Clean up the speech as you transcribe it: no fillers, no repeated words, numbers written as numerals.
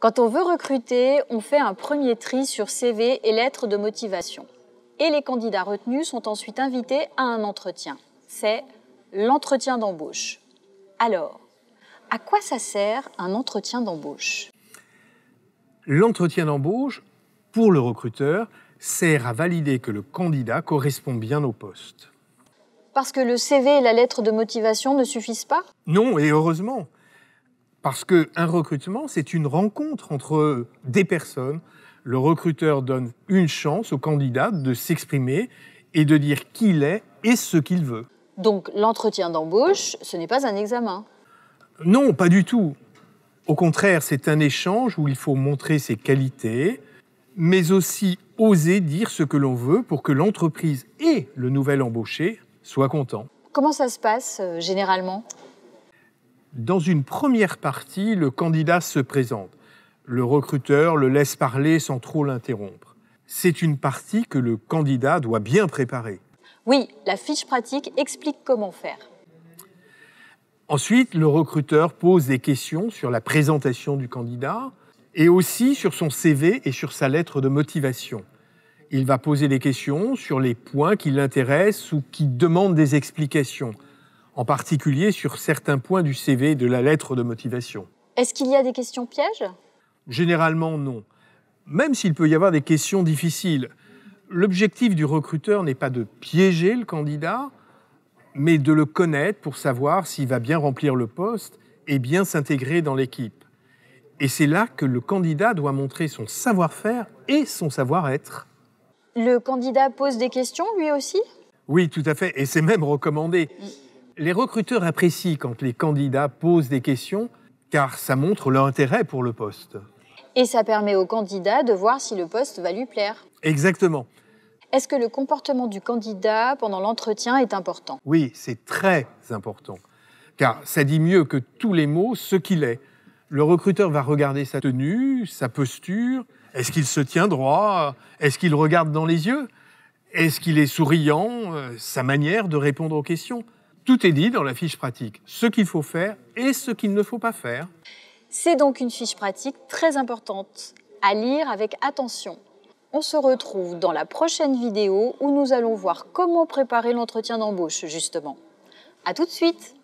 Quand on veut recruter, on fait un premier tri sur CV et lettres de motivation. Et les candidats retenus sont ensuite invités à un entretien. C'est l'entretien d'embauche. Alors, à quoi ça sert un entretien d'embauche? L'entretien d'embauche, pour le recruteur, sert à valider que le candidat correspond bien au poste. Parce que le CV et la lettre de motivation ne suffisent pas? Non, et heureusement. Parce qu'un recrutement, c'est une rencontre entre des personnes. Le recruteur donne une chance au candidat de s'exprimer et de dire qui il est et ce qu'il veut. Donc l'entretien d'embauche, ce n'est pas un examen? Non, pas du tout. Au contraire, c'est un échange où il faut montrer ses qualités, mais aussi oser dire ce que l'on veut pour que l'entreprise et le nouvel embauché soient contents. Comment ça se passe généralement? Dans une première partie, le candidat se présente. Le recruteur le laisse parler sans trop l'interrompre. C'est une partie que le candidat doit bien préparer. Oui, la fiche pratique explique comment faire. Ensuite, le recruteur pose des questions sur la présentation du candidat et aussi sur son CV et sur sa lettre de motivation. Il va poser des questions sur les points qui l'intéressent ou qui demandent des explications, en particulier sur certains points du CV et de la lettre de motivation. Est-ce qu'il y a des questions pièges? Généralement, non. Même s'il peut y avoir des questions difficiles. L'objectif du recruteur n'est pas de piéger le candidat, mais de le connaître pour savoir s'il va bien remplir le poste et bien s'intégrer dans l'équipe. Et c'est là que le candidat doit montrer son savoir-faire et son savoir-être. Le candidat pose des questions, lui aussi? Oui, tout à fait, et c'est même recommandé. Les recruteurs apprécient quand les candidats posent des questions, car ça montre leur intérêt pour le poste. Et ça permet au candidat de voir si le poste va lui plaire. Exactement. Est-ce que le comportement du candidat pendant l'entretien est important? Oui, c'est très important, car ça dit mieux que tous les mots ce qu'il est. Le recruteur va regarder sa tenue, sa posture. Est-ce qu'il se tient droit? Est-ce qu'il regarde dans les yeux? Est-ce qu'il est souriant? Sa manière de répondre aux questions? Tout est dit dans la fiche pratique, ce qu'il faut faire et ce qu'il ne faut pas faire. C'est donc une fiche pratique très importante, à lire avec attention. On se retrouve dans la prochaine vidéo où nous allons voir comment préparer l'entretien d'embauche, justement. À tout de suite!